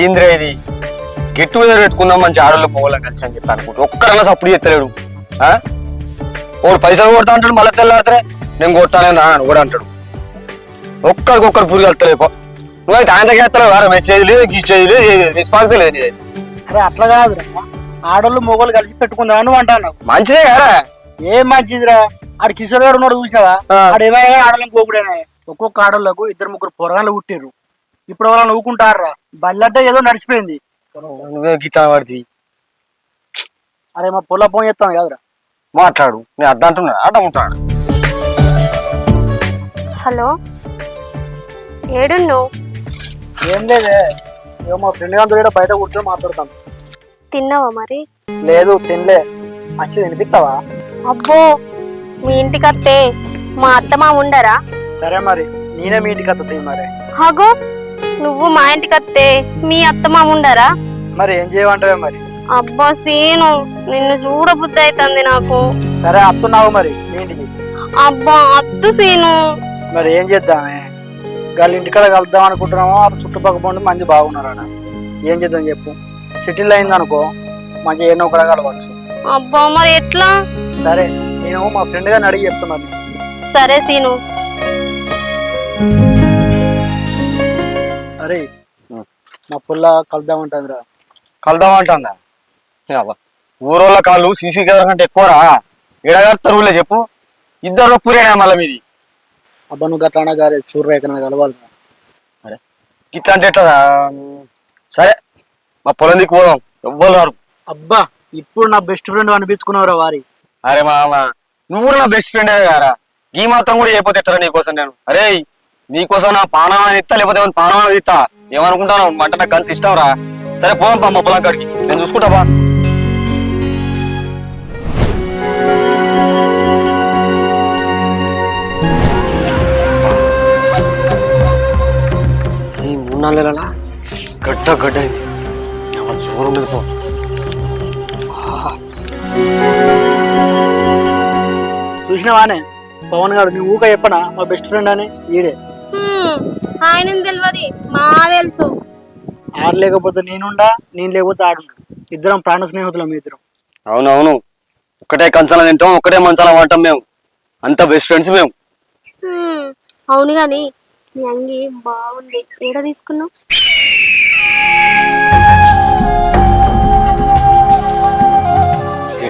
ఏంద్రా ఇది get together పెట్టుకుందాం మంచి ఆడోళ్ళు పోవాలని కలిసి అని చెప్పి అనుకుంటా ఒక్కరన్నా సప్పుడు ఎత్తలేడు. ఒకడు పైసలు కొడతా అంటాడు, మళ్ళీ తెల్లాడితే నేను కొట్టానని రాను కూడా అంటాడు. ఒక్కరికొక్కరు పురుగు వెళ్తలేపో. నువ్వైతే ఆయన దగ్గర ఎత్తలేవు వారా మెసేజ్లు గీసేజ్లు రెస్పాన్స్ లేదు. అరే అట్లా కాదురా, ఆడోళ్ళు మొగోళ్ళు కలిసి పెట్టుకుందాం నువ్వు అంటాను. మంచిదే కదా. ఏం మంచిదిరా, ఆడు కిషోర్ గారు ఉన్నాడు చూసినావా, ఆడు ఏమైనా ఆడోళ్ళని పోకుడేనా. ఒక్కొక్క ఆడోళ్ళకు 2-3 పొరగాళ్ళు పుట్టిర్రు. ఇప్పుడు ఎవరైనా నవ్వుకుంటారా, బల్లడ్డ ఏదో నడిచిపోయింది. నువ్వే గీతా పడుతుంది. అరే మా పొల్ల ఫోన్ చెప్తాను కదరా, మాట్లాడు. నేను అర్థం అంటున్నా అడ్డం ఉంటాడు. హలో, ఏడున్నావు? ఏం లేదే, ఏమో మా ఫ్రెండ్ గారితో బయట కూర్చొని మాట్లాడతాను. తిన్నావా మరి? లేదు తినలే, వచ్చి తినిపిస్తావా? అబ్బో, మీ ఇంటికి అత్తే మా అత్తమా ఉండరా? సరే మరి నేనే మీ ఇంటికి వస్తుంది. మరి హగో, నువ్వు మా ఇంటికి అత్తే మీ అత్తమా ఉండరా? మరి ఏం చేయమంటావే మరి? అబ్బా సీను, నిన్ను చూడబుద్ధి అవుతుంది నాకు. సరే అత్తున్నావు మరి మీ ఇంటికి. అబ్బా అత్తు సీను. మరి ఏం చేద్దామే, వాళ్ళ ఇంటికాడ కలుద్దాం అనుకుంటున్నామో, అటు చుట్టుపక్కల పండి మంచి బాగున్నారు అన్న. ఏం చేద్దాం చెప్పు, సిటీలో అయింది అనుకో మంచిగా ఎన్నో కూడా కలవచ్చు. అబ్బా మరి ఎట్లా? సరే నేను మా ఫ్రెండ్ గారిని అడిగి చెప్తున్నాను. సరే సీను. అరే మా పుల్ల కలుద్దామంటుందిరా. కలుదామంటుందా? ఊరోళ్ళ కాళ్ళు సీసీ కెమెరా కంటే ఎక్కువరా. ఎడగడతారు ఊళ్ళో చెప్పు. ఇద్దరు పూరేనా మళ్ళీ మీది? అబ్బా నువ్వు గట్లా గారే చూడరా, ఎక్కడ కలవాలి. అరే ఇట్లా అంటే ఎట్లా? సరే మా పొలం దిక్కు పోదాం. ఎవ్వరు రారు. అబ్బా ఇప్పుడు నా బెస్ట్ ఫ్రెండ్ అనిపించుకున్నావురా వారి. అరే మామ, నువ్వు నా బెస్ట్ ఫ్రెండే కారా. ఈ మాత్రం కూడా చేయకపోతే ఎట్టరా నీకోసం నేను? అరే నీకోసం నా పానాన్ని ఇస్తా, లేకపోతే పానాన్ని ఇస్తా. ఏమనుకుంటాను అంటే నాకు అంత ఇష్టం రా. సరే పోదాం పా మా పొలం కాడికి, నేను చూసుకుంటా బా. ఈ 3-4 నెలల గడ్డ జోరు మీద పో. చూసినావానే పవన్ గారు, నీ ఊక చెప్పనా మా బెస్ట్ ఫ్రెండ్ అని? ఈడే ఆయన తెలియదు, మా తెలుసు. ఆడు లేకపోతే నేనుండా, నేను లేకపోతే ఆడుండా. ఇద్దరం ప్రాణ స్నేహితులం మీ ఇద్దరం. అవునవును, ఒక్కటే కంచాల తింటాం, ఒక్కటే మంచాల వంటాం మేము. అంత బెస్ట్ ఫ్రెండ్స్ మేము. అవును గాని మీ అంగి బాగుంది, ఏడ తీసుకున్నావు?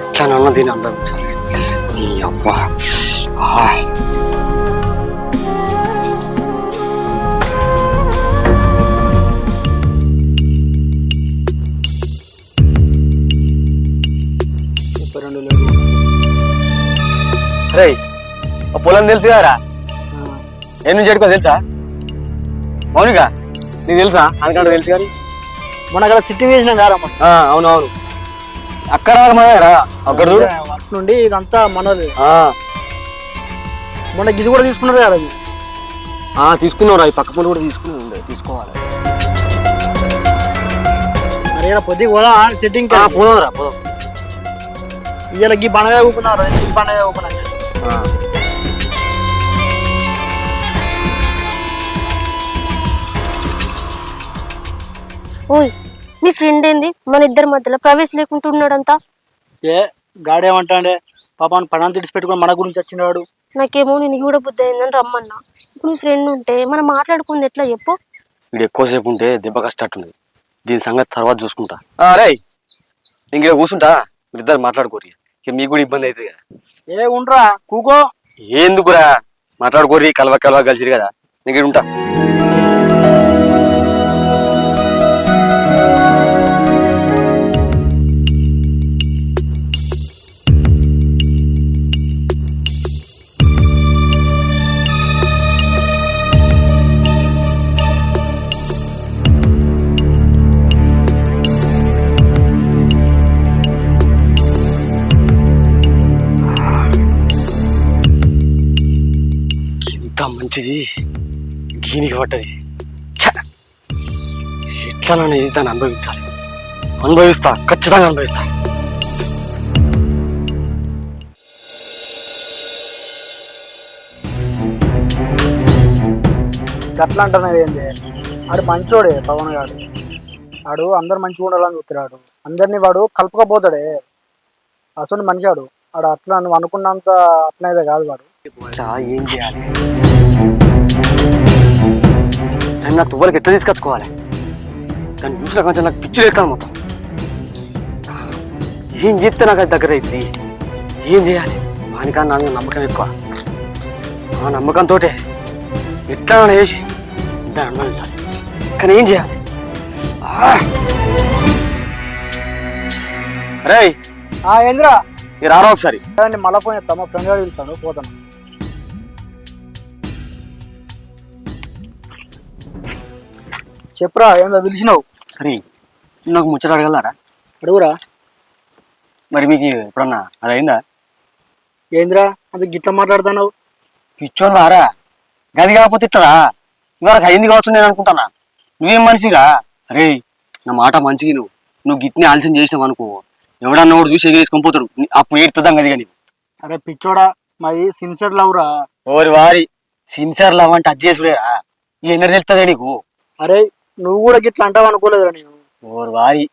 ఎట్లా నన్న దీన్ని అనుభవించాలి. నీ అవ్వ రే, ఆ పొలం తెలుసు కదరా? ఏ నుంచి ఎడుకో తెలుసా? మౌనిక నీకు తెలుసా? అందుకంటే తెలుసు కానీ మొన్న అక్కడ సిట్టింగ్ చేసినాం కాదమ్మా. అవునవును, అక్కడ మనరా అక్కడ చూడు వర్క్ నుండి ఇదంతా మనది. మొన్న ఇది కూడా తీసుకున్నారు కదా? తీసుకున్నావు. ఈ పక్క పనులు కూడా తీసుకోవాలి. మరి ఇలా పొద్దుకి పోదా సెట్టింగ్? పోదాంరా పోదాం. ఇవాళ ఈ బండ ఊపుకున్నారు, ఈ బండ ఊపుకున్నారు. ఓయ్, నీ ఫ్రెండ్ ఏంది మన ఇద్దరి మధ్యలో ప్రవేశం లేకుండా ఉన్నాడంతా? ఏ గాడేమంటాడే పాపం, పనాన్ని తిడిచి పెట్టుకుని మన గురించి వచ్చినవాడు. నాకేమో నేను కూడా బుద్ధి అయిందని రమ్మన్నా. ఇప్పుడు నీ ఫ్రెండ్ ఉంటే మనం మాట్లాడుకుంది ఎట్లా చెప్పు? వీడు ఎక్కువసేపు ఉంటే దెబ్బ కష్టట్టుంది. దీని సంగతి తర్వాత చూసుకుంటా. రే ఇంక కూర్చుంటా, మీరిద్దరు మాట్లాడుకోరు. ఇక మీకు కూడా ఇబ్బంది అవుతుంది కదా. ఏ ఉండరా కూకో. ఎందుకురా మాట్లాడుకోరి, కలవ కలిసిరు కదా. నీకు ఉంటా. మంచిది గీనికి పట్టది. ఎట్లా నన్ను జీవితాన్ని అనుభవిస్తా, ఖచ్చితంగా అనుభవిస్తా. అట్లా అంటున్నావు ఏంది? ఆడు మంచోడే పవన్ గారు. వాడు అందరు మంచిగా ఉండాలని చూస్తున్నాడు. అందరినీ వాడు కలుపుకపోతాడే. అసలు మనిషి వాడు. వాడు అట్లా నువ్వు అనుకున్నంత అట్లయితే కాదు వాడు. ఇట్లా ఏం చేయాలి? నేను నా తువ్వలకి ఎట్లా తీసుకొచ్చుకోవాలి? దాన్ని చూసిన కొంచెం నాకు పిచ్చి లేస్తాను మొత్తం. ఏం చెప్తే నాకు అది దగ్గర అవుతుంది. ఏం చేయాలి? వానికన్నా నా నమ్మకం ఎక్కువ. ఆ నమ్మకంతో ఎట్లా వేసి దాన్ని అనుభవించాలి. కానీ ఏం చేయాలి? రే ఏంద్రా ఈ రారా ఒకసారి. మళ్ళా పోయి మా ఫ్రెండ్ గారు వెళ్తాను పోతాను. చెప్పురా ఏందో పిలిచినావు? అరే నాకు ముచ్చట అడగలరా? అడుగురా. మరి మీకు ఎప్పుడన్నా అది అయిందా? ఏంద్రా అంత గిట్లా మాట్లాడుతున్నావు? పిచ్చోని వారా గది కాకపోతే ఇట్లా ఇవరకు అయింది కావచ్చు నేను అనుకుంటానా. నువ్వేం మనిషిరా? అరే నా మాట మంచిగా నువ్వు గిట్ని ఆలస్యం చేసినావు అనుకో, ఎవడన్నా ఒకటి చూసి ఎగిరేసుకొని పోతాడు. అప్పుడు ఏడుతుందాం గదిగా నీకు. అరే పిచ్చోడా మాది సిన్సియర్ లవ్ రా. ఓరి వారి సిన్సియర్ లవ్ అంటే అది చేసుడేరా? ఈ ఎన్నర్ తెలుస్తుందా నీకు? అరే నువ్వు కూడా గిట్లా అంటావు అనుకోలేదురా నేను. ఓరి వారి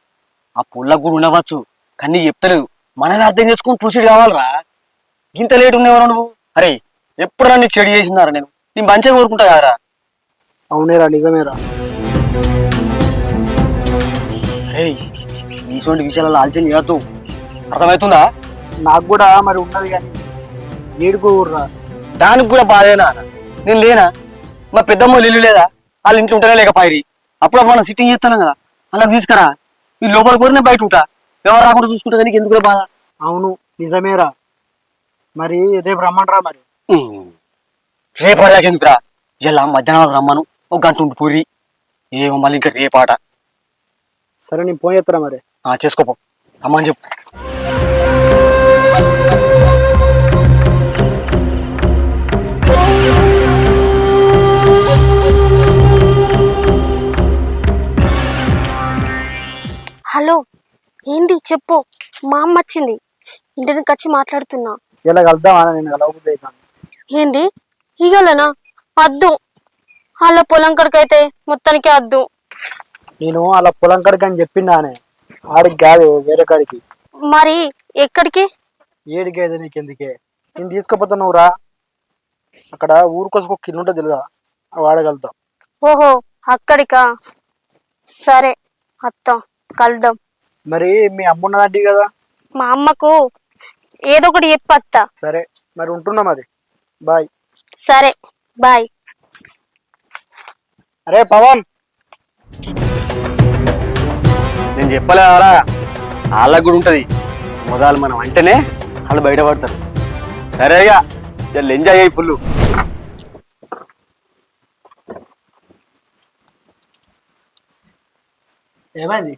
ఆ పుల్లకు కూడా ఉండవచ్చు కానీ నీకు చెప్తలేదు. మనది అర్థం చేసుకొని ప్రొసీడ్ కావాలరా. ఇంత లేట్ ఉండేవారు నువ్వు. అరే ఎప్పుడు నీకు చెడు చేసినారా? నేను మంచిగా కోరుకుంటా కదరా. అవునేరా నిజమేరా. అరే ఇటువంటి విషయాలలో ఆలోచన చేయొద్దు, అర్థమవుతుందా? నాకు కూడా మరి ఉన్నది కానీ ఏడుకోర్రా. దానికి కూడా బాధేనా? నేను లేనా? మా పెద్దమ్మ ఇల్లు లేదా? వాళ్ళ ఇంట్లో ఉంటేనే లేకపోయి అప్పుడు మనం సిట్టింగ్ చేస్తాను కదా, అలా తీసుకురా. ఈ లోపల కోరినే బయట ఉంటా, ఎవరు రాకుండా చూసుకుంటా. నీకు ఎందుకు బాధ? అవును నిజమేరా. మరి రేపు రమ్మంటారా? మరి రేపు ఎందుకురా? ఇలా మధ్యాహ్నం రమ్మను, ఒక గంట ఉండి పూరి. ఏమో మళ్ళీ ఇంకా రేపాట. సరే నేను ఫోన్ చేస్తారా మరి? చేసుకోపో అమ్మని చెప్పు. హలో ఏంది చెప్పు. మా అమ్మ వచ్చింది, ఇంటికి వచ్చి మాట్లాడుతున్నా. ఇలా కలుద్దామా? నేను కలవబుద్ధి అవుతాను. ఏంది ఇగలనా? అద్దు. అలా పొలం కడికైతే మొత్తానికి అద్దు. నేను అలా పొలం కాడికి అని చెప్పిండానే, ఆడికి కాదు వేరే కాడికి. మరి ఎక్కడికి? ఏడికి అయితే నీకెందుకే, నేను తీసుకుపోతా. నువ్వు రా. అక్కడ ఊరికోసం ఒక కింద ఉంటుంది తెలుదా, వాడగలుగుతాం. ఓహో అక్కడికా? సరే అత్త కలుద్దాం. మరి మీ అమ్మ ఉన్నదంటే కదా? మా అమ్మకు ఏదో ఒకటి చెప్పత్తా. సరే మరి ఉంటున్నా మరి. బాయ్. సరే బాయ్. అరే పవన్, నేను చెప్పలేరా? వాళ్ళకు కూడా ఉంటది మొదలు. మనం అంటేనే వాళ్ళు బయటపడతారు. సరేగా వీళ్ళు ఎంజాయ్ అయ్యి ఫుల్. ఏమైంది?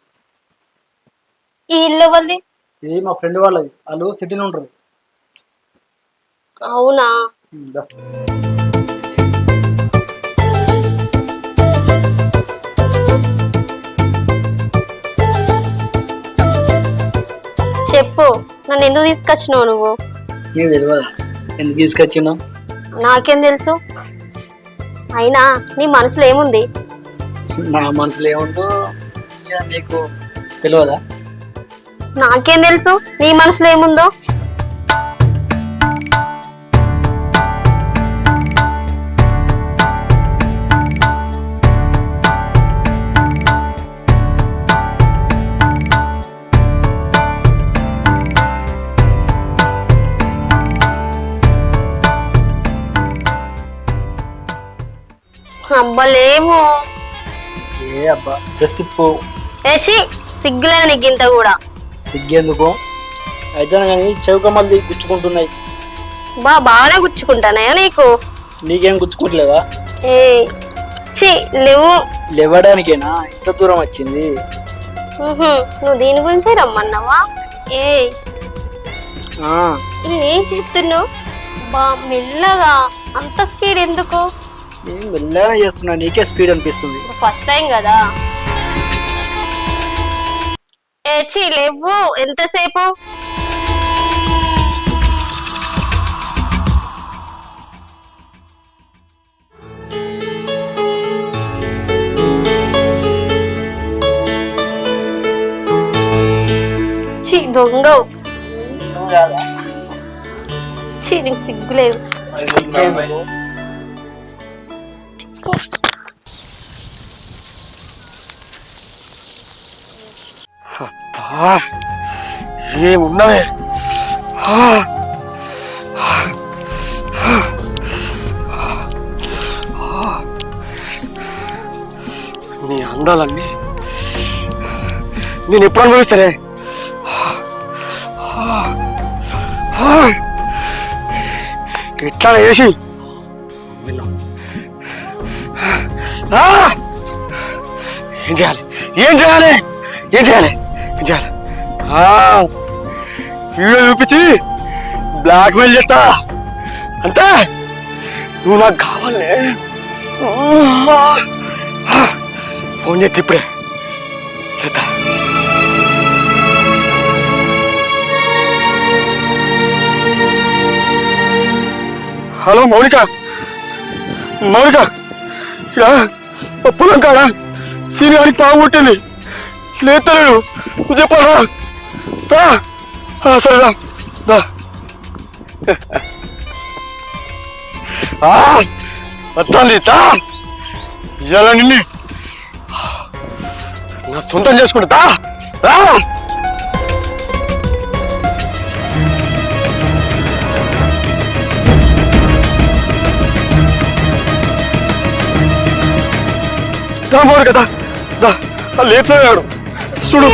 ఈ ఇల్లు ఎవరిది? ఇది మా ఫ్రెండ్ వాళ్ళది. వాళ్ళు సిటీలో ఉంటారు. అవునా? దా. చెప్పు, నన్ను ఎందుకు తీసుకొచ్చినావు నువ్వు? నీకు తెలియదా ఎందుకు తీసుకొచ్చినావు? నాకేం తెలుసు. అయినా నీ మనసులో ఏముంది? నా మనసులో ఏముందో నీకు తెలియదా? నాకేం తెలుసు నీ మనసులో ఏముందో. అబ్బలేమో. ఏ అబ్బా డ్రెస్ ఇప్పు. ఏచి సిగ్గులేదు నీకు ఇంత కూడా. సిగ్గేందుకు? అయితే కానీ చౌకమ్మలు గుచ్చుకుంటున్నాయి. బాగానే గుచ్చుకుంటానయా నీకు? నీకేం గుచ్చుకుంటలేవా? ఏ చి లేవు. లేవడానికేనా ఇంత దూరం వచ్చింది? నువ్వు దీని గురించే రమ్మన్నావా? ఏం చెప్తున్నావు? బా మెల్లగా, అంత స్పీడ్ ఎందుకు? నేను మెల్లగా చేస్తున్నా, నీకే స్పీడ్ అనిపిస్తుంది. ఫస్ట్ టైం కదా. ఏచి లేవు. ఎంతసేపు? చి దొంగవు. నువ్వు కాదా? చి నీకు సిగ్గులేదు. అబ్బా ఏమున్నవే నీ అందాలన్నీ నేను ఎప్పుడు అనుభవిస్తానే. ఎట్లా చేసి ఏం చేయాలి ఏం చేయాలి ఏం చేయాలి ఏం చేయాలి? వీడియో చూపించి బ్లాక్మెయిల్ చేస్తా అంతే. నువ్వు నాకు కావాలి. ఫోన్ చేస్తే ఇప్పుడే చేస్తా. హలో మౌనిక, మౌనిక పొలం కాడా సీనియానికి పాము కొట్టింది, లేతలేడు. నువ్వు చెప్పాలా? సరేదా వస్తాంది ఇవాళ నిన్ను నా సొంతం చేసుకుంటా. మౌని కదా లేపుతాడు చూడు.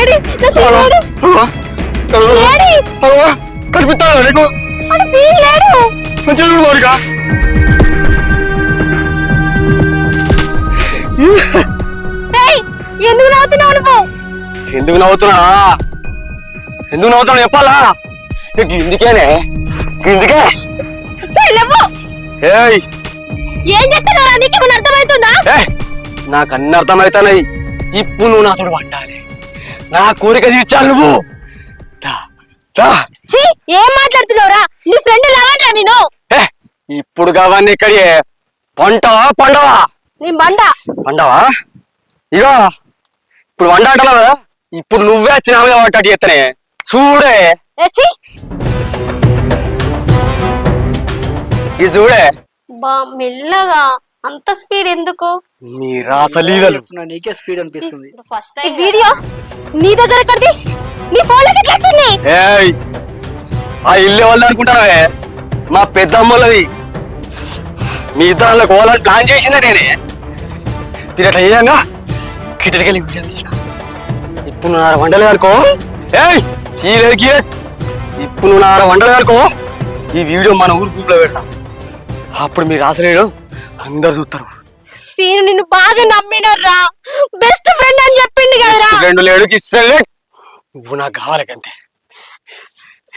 కనిపిస్తాడు నీకు మంచిగా చూడు మౌనిక. ఎందుకు నవ్వుతున్నావు నువ్వు? ఎందుకు నవ్వుతున్నా చెప్పాలా? నీకు ఇందుకేనే ఇందుకే ఏం చెప్తున్నారా? నీకేమైనా అర్థమవుతుందా? నాకు అన్ని అర్థమవుతున్నాయి. ఇప్పుడు నువ్వు నాతో వండాలి, నా కోరిక తీర్చాలి నువ్వు. ఏం మాట్లాడుతున్నావురా? నీ ఫ్రెండ్ లాగా నేను ఇప్పుడు కావన్నీ ఇక్కడే పంటవా పండవా? నీ బండ పండవా? ఇగో ఇప్పుడు వంట అంటావు కదా, ఇప్పుడు నువ్వే వచ్చిన వంట చేస్తానే చూడే. ఇది చూడే మెల్లగా, అంత స్పీడ్ ఎందుకు? నీ రాసలీలలు. నీకే స్పీడ్ అనిపిస్తుంది. ఫస్ట్ ఈ వీడియో నీ దగ్గర ఎక్కడిది? నీ ఫోన్ లోకి ఎట్లా వచ్చింది? ఆ ఇల్లు వాళ్ళు అనుకుంటానవే, మా పెద్దమ్మలది. మీ ఇద్దరు కోవాలని ప్లాన్ చేసిందే నేనే. మీరు అట్లా చేయంగా కిటికీ వీడియో తీసిన. ఇప్పుడు నువ్వు నా వండలే అనుకో. ఇప్పుడు నువ్వు నా వండలే అనుకో, ఈ వీడియో మన ఊరు గ్రూప్ లో పెడతా. అప్పుడు మీరు రాసలేడు అందరు చూస్తారు. సీను నిన్ను బాగా నమ్మినరా, బెస్ట్ ఫ్రెండ్ అని చెప్పింది కదరా. ఫ్రెండ్ లేడు కిస్సలే, నువ్వు నాకు కావాలంతే.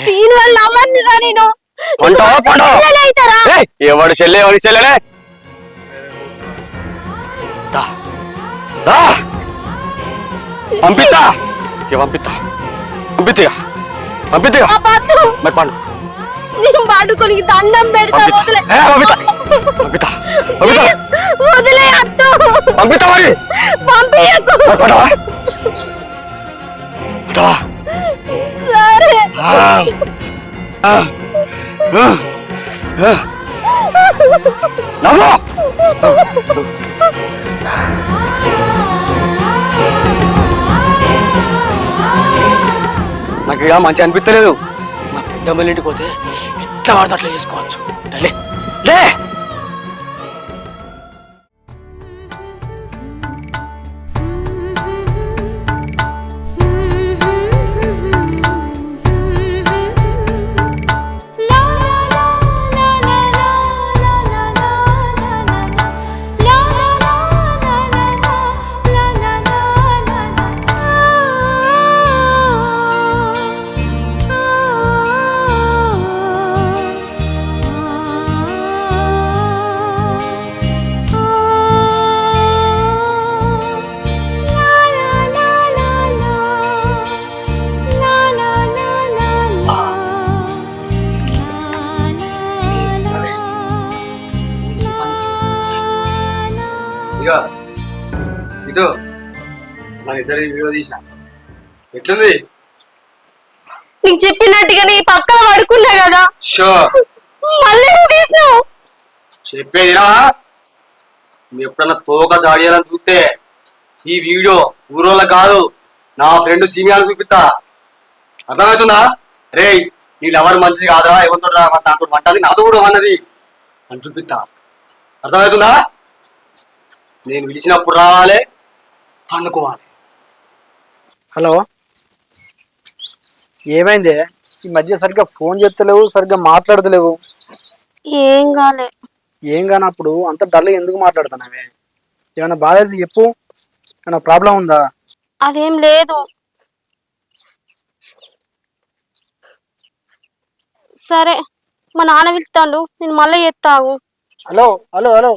సీను వల్ల నమ్మనిరా నేను. ఎవడు చెల్లె ఎవరి చెల్లెనే పంపిస్తా పంపిస్తా పంపిద్దిగా పంపిద్దిగా మరి పండు పాడుకోనికి దండం పెడతా. వదిలే అత్త, పంపిస్తా మరి సరే. నవ్వు నాకు ఇక మంచి అనిపించలేదు. మా పెద్దమ్మల ఇంటికి పోతే ఎట్లా వాడితే అట్లా చేసుకోవచ్చు. లే ఇటు మన ఇద్దరి వీడియో తీసిన ఎట్లుంది? నీకు చెప్పినట్టుగా నీ పక్కన పడుకున్నా కదా, షో మళ్ళీ నువ్వు తీసినావు. చెప్పేదిరా, నువ్వు ఎప్పుడన్నా తోక జాడియాలని చూస్తే ఈ వీడియో ఊరోళ్ళ కాదు, నా ఫ్రెండ్ సీనియర్ చూపిస్తా. అర్థమవుతుందా? రే నీళ్ళు ఎవరు మంచిది కాదురా, ఎవరితో నాతో వంటది నాతో కూడా అన్నది అని చూపిస్తా. అర్థమవుతుందా? నేను పిలిచినప్పుడు రావాలి, పండుకోవాలి. హలో, ఏమైంది? ఈ మధ్య సరిగ్గా ఫోన్ చేస్తలేవు, సరిగ్గా మాట్లాడతలేవు. ఏం కాలే. ఏం కానప్పుడు అంత డల్ ఎందుకు మాట్లాడుతున్నావే? ఏమైనా బాధ అయితే చెప్పు. ఏమైనా ప్రాబ్లం ఉందా? అదేం లేదు. సరే, మా నాన్న పిలుస్తాడు, నేను మళ్ళీ చేస్తాగు. హలో హలో హలో,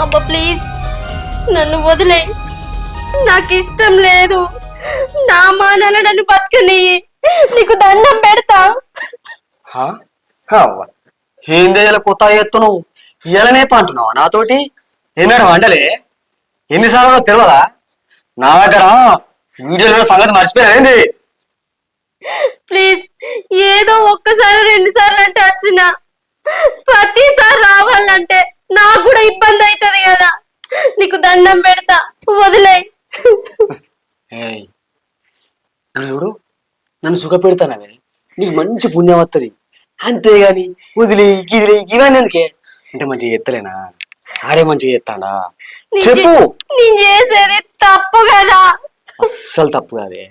అబ్బా ప్లీజ్ నన్ను వదిలే, నాకు ఇష్టం లేదు. నా మానాల నన్ను బతకని, నీకు దండం పెడతా. ఏందే ఇలా కొత్త ఎత్తును ఇలానే పంటున్నావా నాతోటి? ఎన్నాడు వంటలే? ఎన్నిసార్లు తెలియదా? నా దగ్గర వీడియోలో సంగతి మర్చిపోయానేంది? ప్లీజ్ ఏదో ఒక్కసారి 2 సార్లు అంటే వచ్చిన, ప్రతిసారి రావాలంటే నాకు కూడా ఇబ్బంది అవుతుంది కదా. నీకు దండం పెడతా, వదిలే. చూడు, నన్ను సుఖ పెడతానని నీకు మంచి పుణ్యం వస్తుంది, అంతేగాని వదిలే గిదిలే ఇవన్నీ ఎందుకే? అంటే మంచిగా ఎత్తలేనా? ఆడే మంచిగా ఎత్తాడా? చెప్పు. నేను చేసేది తప్పు కదా. అస్సలు తప్పు కాదే.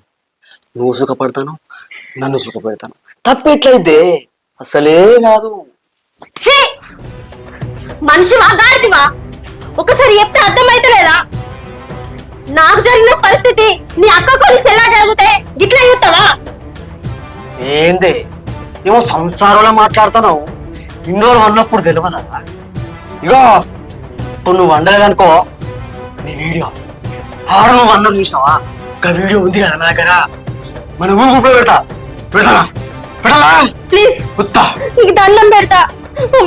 నువ్వు సుఖపడతాను, నన్ను సుఖపెడతాను, తప్పు ఎట్లయితే అసలే కాదు. మనిషి వాగాడిదివా? ఒకసారి చెప్తే అర్థమైతలేదా? నాకు జరిగిన పరిస్థితి నీ అక్కకు చెల్లా జరిగితే గిట్లా చెప్తావా? ఏందే ఏమో సంసారంలో మాట్లాడుతున్నావు? ఇన్ని రోజులు అన్నప్పుడు తెలియదా? ఇగో ఇప్పుడు నువ్వు వండలేదనుకో, నీ వీడియో ఆడ నువ్వు అన్నది చూసినావా? ఒక వీడియో ఉంది కదా నా దగ్గర, మన ఊరు గ్రూప్లో పెడతానా? ప్లీజ్ నీకు దండం పెడతా,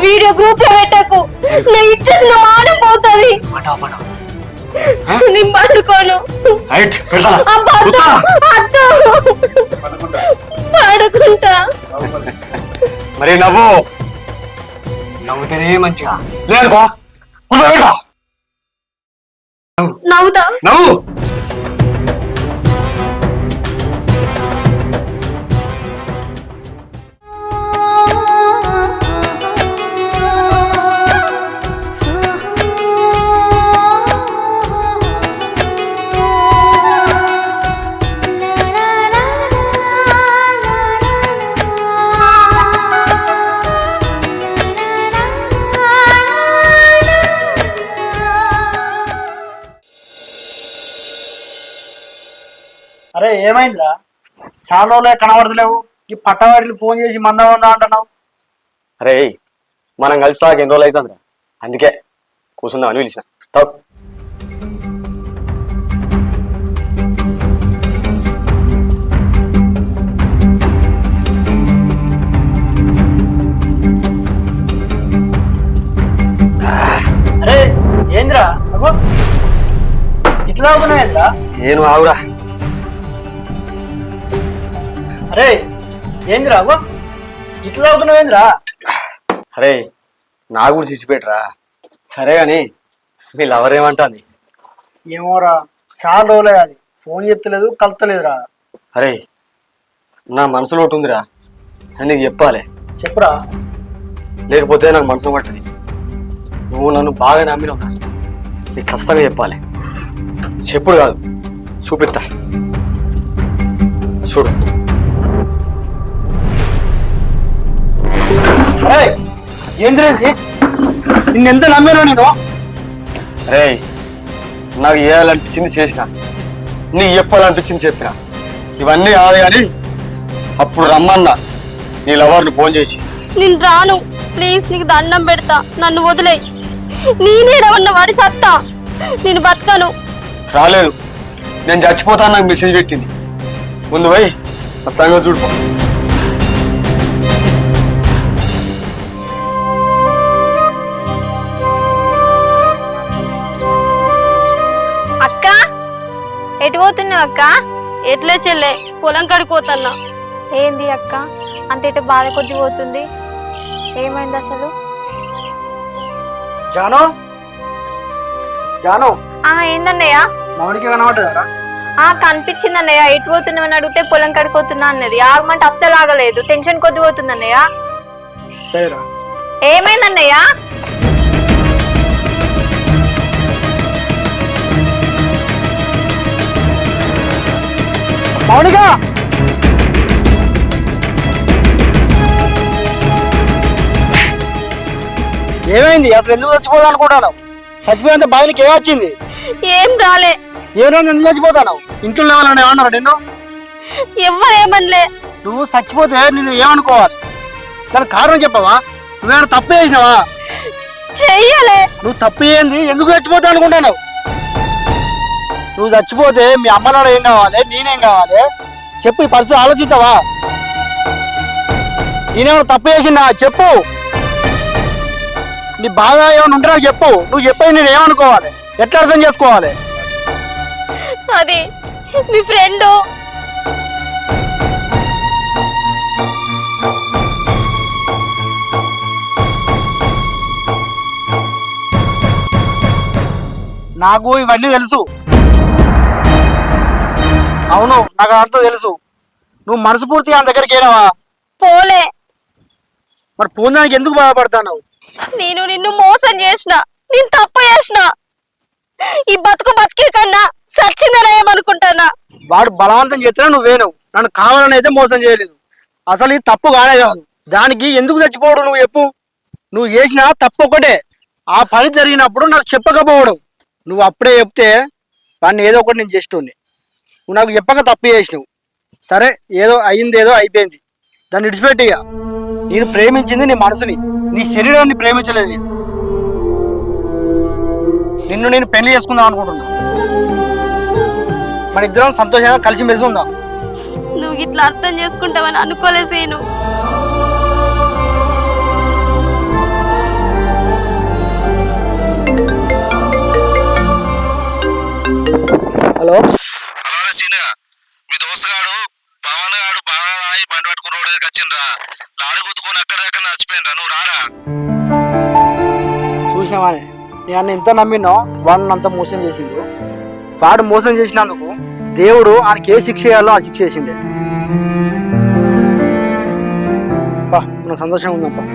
వీడియో గ్రూప్ లో పెట్టకు. నా ఇచ్చేది నా మానం పోతుంది. నేను పడుకోను. పడుకుంటా. మరి నవ్వుతేనే మంచిగా లేదుకో, నవ్వుతా. నవ్వు. అరే ఏమైందిరా? చాలా రోజులే కనబడతలేవు. ఈ పట్టవాడిని ఫోన్ చేసి మందా అంటున్నావు. అరే మనం కలిసి తాక ఎన్ని రోజులు అవుతుందిరా, అందుకే కూర్చుందాం అని పిలిచిన. అరే ఏంద్రా అగో ఇట్లా అవుతున్నాయింద్రా? నేను ఆవురా. అరే ఏంద్రా అగో ఇట్లా అవుతున్నావేంద్రా? అరే నా కూడా చిచ్చిపెట్టరా. సరే అని మీ లవర్ ఏమంటుంది? ఏమోరా, చాలా రోజులే, అది ఫోన్ చేస్తలేదు, కలుతలేదురా. అరే నా మనసులో ఒకటి ఉందిరా, అని నీకు చెప్పాలి. చెప్పురా. లేకపోతే నాకు మనసు పట్టది. నువ్వు నన్ను బాగా నమ్మినవురా, నీకు ఖచ్చితంగా చెప్పాలి. చెప్పుడు కాదు, చూపిస్తా. చూడు. అరే ఏంద్రేది? నిన్నెంత నమ్మాను నేను. అరే నాకు చేయాలనిపించింది చేసిన, నీకు చెప్పాలనిపించింది చెప్పిన. ఇవన్నీ కాదు కానీ అప్పుడు రమ్మన్నా నీ లవర్ని ఫోన్ చేసి. నేను రాను, ప్లీజ్ నీకు దండం పెడతా, నన్ను వదిలే. నేనేడవన్న వాడి సత్తా, నేను బతకను. రాలేదు, నేను చచ్చిపోతాను నాకు మెసేజ్ పెట్టింది. ముందు పోయి ఆ సంగతి చూడుకో. అక్క ఎటు పోతున్నావు అక్క? ఎట్లే చెల్లె పొలం కడుకోతన్నా. ఏంది అక్క అంత ఇటు బాధ కొద్ది పోతుంది? ఏమైంది అసలు? జాను జాను ఏందన్నయ్య? మౌనికి కనబడ్డదారా? కనిపించింది అన్నయ్య. ఎటు పోతున్నామని అడిగితే పొలం కడుకోతున్నా అన్నది. ఆగమంటే అస్సలు ఆగలేదు. టెన్షన్ కొద్ది పోతుంది అన్నయ్య. సరేరా. ఏమైందన్నయ్య? మౌనిక ఏమైంది? అసలు ఎందుకు చచ్చిపోదాం అనుకుంటాను? చచ్చిపోయేంత బాయిలకి ఏమొచ్చింది? ఏం రాలే. ఏమైనా ఎందుకు చచ్చిపోతాను? ఇంట్లో లేవాలని ఏమన్నారు నిన్ను? ఎవ్వరేమనలే. నువ్వు చచ్చిపోతే నిన్ను ఏమనుకోవాలి? దానికి కారణం చెప్పవా? నువ్వేమైనా తప్పు చేసినావా? చెయ్యలే. నువ్వు తప్పు ఏంది? ఎందుకు చచ్చిపోతా అనుకుంటాను? నువ్వు చచ్చిపోతే మీ అమ్మ నాన్న ఏం కావాలి? నేనేం కావాలి? చెప్పు. ఈ పరిస్థితి ఆలోచించవా? నేనేమైనా తప్పు చేసినా చెప్పు. నీ బాధ ఏమైనా ఉంటే నాకు చెప్పు. నువ్వు చెప్పేది నేను ఏమనుకోవాలి? ఎట్లా అర్థం చేసుకోవాలి? అది మీ ఫ్రెండు. నాకు ఇవన్నీ తెలుసు. అవును, నాకు అంతా తెలుసు. నువ్వు మనస్ఫూర్తిగా ఆయన దగ్గరికి వెళ్ళావా? పోలే. మరి పోదానికి ఎందుకు బాధపడతావు? నేను నిన్ను మోసం చేసిన, నేను తప్పు చేసిన. ఈ బతికే కన్నా సచ్చిందని ఏమనుకుంటానా? వాడు బలవంతం చేసినా నువ్వేను. నన్ను కావాలని అయితే మోసం చేయలేదు. అసలు ఇది తప్పు కానే కాదు. దానికి ఎందుకు చచ్చిపోవడం నువ్వు చెప్పు. నువ్వు చేసిన తప్పు ఒకటే. ఆ పని జరిగినప్పుడు నాకు చెప్పకపోవడం. నువ్వు అప్పుడే చెప్తే వాడిని ఏదో ఒకటి నేను చేస్తుండే. నువ్వు నాకు చెప్పక తప్పు చేసినావు. సరే, ఏదో అయింది, ఏదో అయిపోయింది. దాన్ని విడిచిపెట్టి. నేను ప్రేమించింది నీ మనసుని, నీ శరీరాన్ని ప్రేమించలేదు. నిన్ను నేను పెళ్లి చేసుకుందాం అనుకుంటున్నా. మన ఇద్దరం సంతోషంగా కలిసి మెలిసి ఉందాం. నువ్వు ఇట్లా అర్థం చేసుకుంటావని అనుకోలేసేను. హలో హలో సీనా, మీ దోస్తుగాడు పవన్ గాడు బాగా తాగి బండి పట్టుకుని రోడ్ దగ్గరికి వచ్చిండ్రా. లారీ గుద్దుకొని అక్కడ దగ్గర చచ్చిపోయినరా. నువ్వు రారా? చూసినావానే, నేను ఎంత నమ్మినో వాడిని అంత మోసం చేసిండు. వాడు మోసం చేసినందుకు దేవుడు ఆయనకి ఏ శిక్ష చేయాలో ఆ శిక్ష చేసిండే. మనం సంతోషంగా ఉందాం.